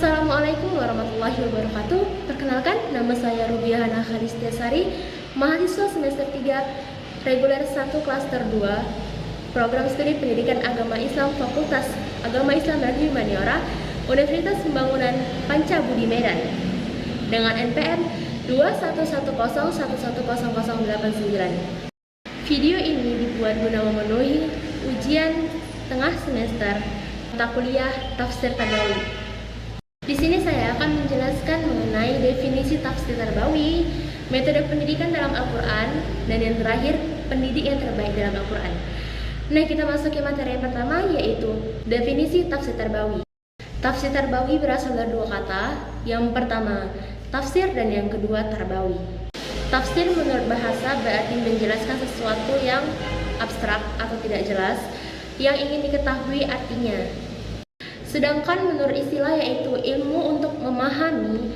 Assalamualaikum warahmatullahi wabarakatuh. Perkenalkan, nama saya Rubiah Hana Kharistiasari, mahasiswa semester 3 reguler 1 klaster 2 program studi pendidikan agama Islam Fakultas Agama Islam dan Humaniora Universitas Pembangunan Pancabudi Medan dengan NPM 21101100089. Video ini dibuat guna memenuhi ujian tengah semester mata kuliah Tafsir Tarbawi. Di sini saya akan menjelaskan mengenai definisi tafsir tarbawi, metode pendidikan dalam Al-Quran, dan yang terakhir, pendidik yang terbaik dalam Al-Quran. Nah, kita masuk ke materi yang pertama, yaitu definisi tafsir tarbawi. Tafsir tarbawi berasal dari dua kata, yang pertama tafsir dan yang kedua tarbawi. Tafsir menurut bahasa berarti menjelaskan sesuatu yang abstrak atau tidak jelas, yang ingin diketahui artinya. Sedangkan menurut istilah yaitu ilmu untuk memahami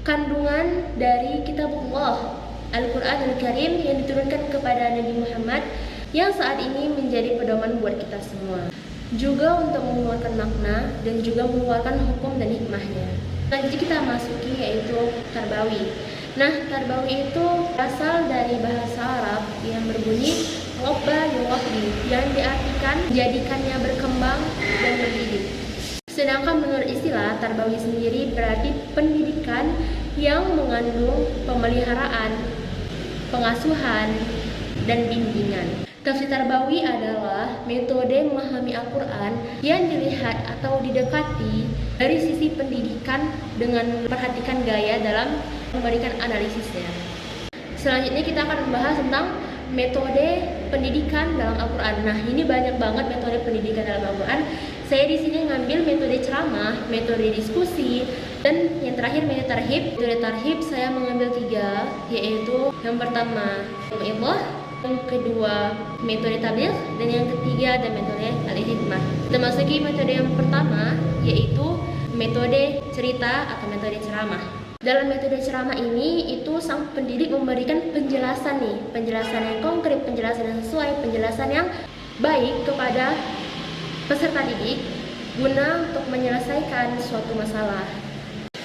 kandungan dari kitabullah Al-Quran Al-Karim yang diturunkan kepada Nabi Muhammad yang saat ini menjadi pedoman buat kita semua. Juga untuk mengeluarkan makna dan juga mengeluarkan hukum dan hikmahnya. Selanjutnya kita masuki yaitu tarbawi. Nah, tarbawi itu berasal dari bahasa Arab yang berbunyi robba yuwabbi, yang diartikan menjadikannya berkembang dan berdidik. Sedangkan menurut istilah, tarbawi sendiri berarti pendidikan yang mengandung pemeliharaan, pengasuhan, dan bimbingan. Tafsir tarbawi adalah metode memahami Al-Quran yang dilihat atau didekati dari sisi pendidikan dengan memperhatikan gaya dalam memberikan analisisnya. Selanjutnya kita akan membahas tentang metode pendidikan dalam Al-Quran. Nah, ini banyak banget metode pendidikan dalam Al-Quran. Saya di sini ngambil metode ceramah, metode diskusi, dan yang terakhir metode tarhib. Metode tarhib saya mengambil 3, yaitu yang pertama ilmu, yang kedua metode tabligh, dan yang ketiga ada metode al-hikmah. Kita masuki metode yang pertama, yaitu metode cerita atau metode ceramah. Dalam metode ceramah ini, itu sang pendidik memberikan penjelasan penjelasan yang konkret, penjelasan yang sesuai, penjelasan yang baik kepada peserta didik guna untuk menyelesaikan suatu masalah.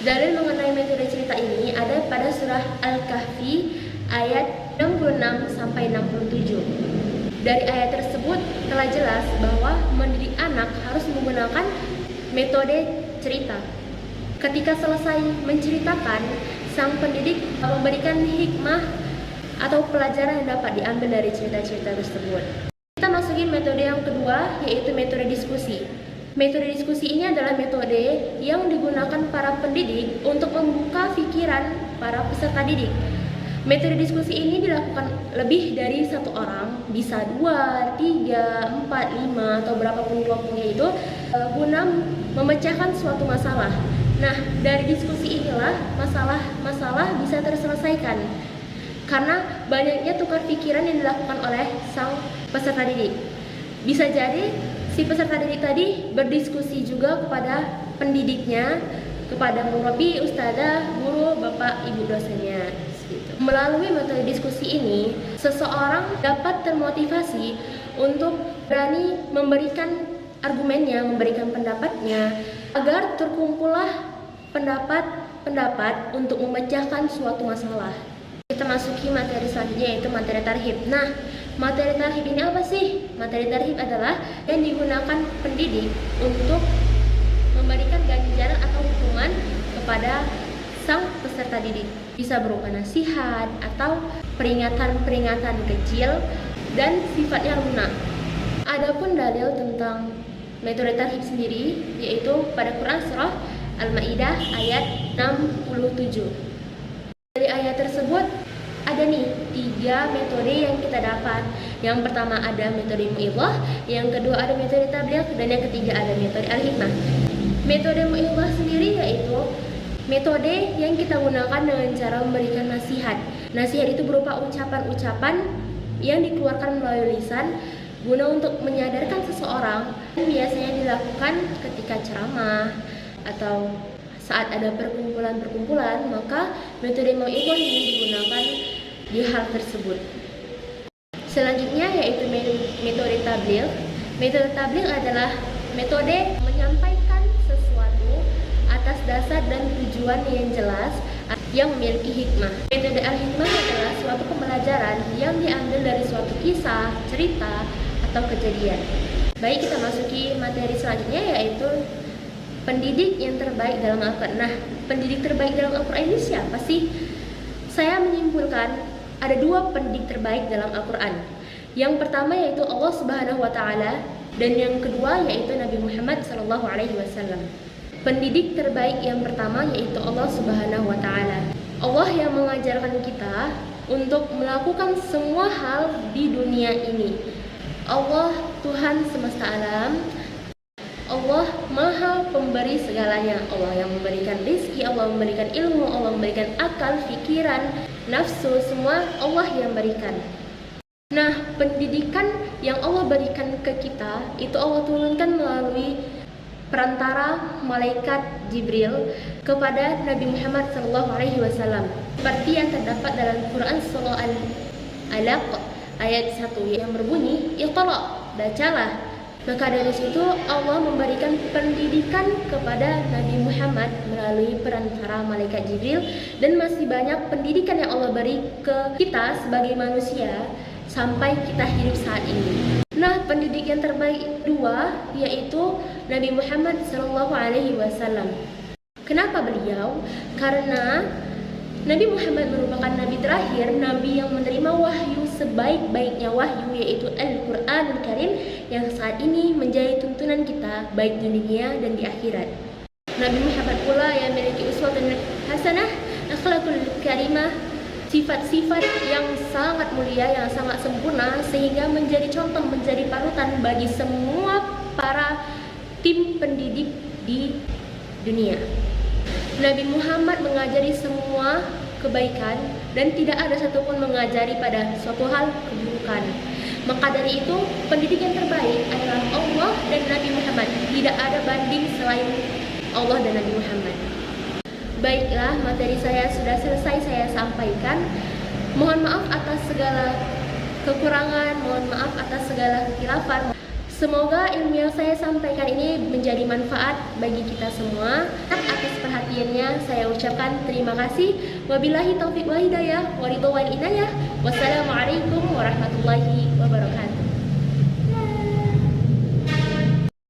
Dalil mengenai metode cerita ini ada pada surah Al-Kahfi ayat 66 sampai 67. Dari ayat tersebut telah jelas bahwa mendidik anak harus menggunakan metode cerita. Ketika selesai menceritakan, sang pendidik memberikan hikmah atau pelajaran yang dapat diambil dari cerita-cerita tersebut. Kita masukin metode yang kedua, yaitu metode diskusi. Metode diskusi ini adalah metode yang digunakan para pendidik untuk membuka pikiran para peserta didik. Metode diskusi ini dilakukan lebih dari satu orang, bisa 2, 3, 4, 5, atau berapapun kelompoknya itu, guna memecahkan suatu masalah. Nah, dari diskusi inilah masalah-masalah bisa terselesaikan karena banyaknya tukar pikiran yang dilakukan oleh sang peserta didik. Bisa jadi si peserta didik tadi berdiskusi juga kepada pendidiknya, kepada murabi, ustazah, guru, bapak, ibu dosennya. Melalui metode diskusi ini, seseorang dapat termotivasi untuk berani memberikan argumennya, memberikan pendapatnya, agar terkumpullah pendapat-pendapat untuk memecahkan suatu masalah. Kita masuki materi selanjutnya, yaitu materi tarhib. Nah, materi tarhib ini apa sih? Materi tarhib adalah yang digunakan pendidik untuk memberikan ganjaran atau hukuman kepada sang peserta didik. Bisa berupa nasihat atau peringatan-peringatan kecil dan sifatnya lunak. Adapun dalil tentang metode tarhib sendiri, yaitu pada Quran surah Al-Maidah ayat 67. Dari ayat tersebut ada 3 metode yang kita dapat. Yang pertama ada metode mu'idhah, yang kedua ada metode tabligh, dan yang ketiga ada metode al-hikmah. Metode mu'idhah sendiri yaitu metode yang kita gunakan dengan cara memberikan nasihat. Nasihat itu berupa ucapan-ucapan yang dikeluarkan melalui lisan guna untuk menyadarkan seseorang. Biasanya dilakukan ketika ceramah atau saat ada perkumpulan-perkumpulan, maka metode mau'idhah ini digunakan di hal tersebut. Selanjutnya yaitu metode tabligh. Metode tabligh adalah metode menyampaikan sesuatu atas dasar maksud dan tujuan yang jelas yang memiliki hikmah. Metode al-hikmah adalah suatu pembelajaran yang diambil dari suatu kisah, cerita, atau kejadian. Baik, kita masuki materi selanjutnya, yaitu pendidik yang terbaik dalam Al-Quran. Nah, pendidik terbaik dalam Al-Quran ini siapa sih? Saya menyimpulkan ada dua pendidik terbaik dalam Al-Quran. Yang pertama yaitu Allah Subhanahu wa Ta'ala, dan yang kedua yaitu Nabi Muhammad SAW. Pendidik terbaik yang pertama yaitu Allah Subhanahu wa Ta'ala. Allah yang mengajarkan kita untuk melakukan semua hal di dunia ini. Allah Tuhan semesta alam. Allah Maha Pemberi segalanya. Allah yang memberikan rizki, Allah memberikan ilmu, Allah memberikan akal, pikiran, nafsu, semua Allah yang berikan. Nah, pendidikan yang Allah berikan ke kita itu Allah turunkan melalui perantara malaikat Jibril kepada Nabi Muhammad SAW. Seperti yang terdapat dalam Quran Surah Al-Alaq ayat 1 yang berbunyi, "Iqra", bacalah. Maka dari situ Allah memberikan pendidikan kepada Nabi Muhammad melalui perantara malaikat Jibril, dan masih banyak pendidikan yang Allah beri ke kita sebagai manusia sampai kita hidup saat ini. Nah, pendidik yang terbaik dua yaitu Nabi Muhammad SAW. Kenapa beliau? Karena Nabi Muhammad merupakan nabi terakhir, nabi yang menerima wahyu sebaik-baiknya wahyu, yaitu Al-Quranul Karim, yang saat ini menjadi tuntunan kita baik di dunia dan di akhirat. Nabi Muhammad pula yang memiliki uswatun hasanah, akhlakul karimah, sifat-sifat yang sangat mulia, yang sangat sempurna, sehingga menjadi contoh, menjadi panutan bagi semua para tim pendidik di dunia. Nabi Muhammad mengajari semua kebaikan dan tidak ada satupun mengajari pada suatu hal keburukan. Maka dari itu, pendidik yang terbaik adalah Allah dan Nabi Muhammad. Tidak ada banding selain Allah dan Nabi Muhammad. Baiklah, materi saya sudah selesai saya sampaikan. Mohon maaf atas segala kekurangan, mohon maaf atas segala kekhilafan. Semoga ilmu yang saya sampaikan ini menjadi manfaat bagi kita semua. Atas perhatiannya saya ucapkan terima kasih. Wabillahi taufiq wal hidayah, wa ridwan inayah. Wassalamualaikum warahmatullahi wabarakatuh.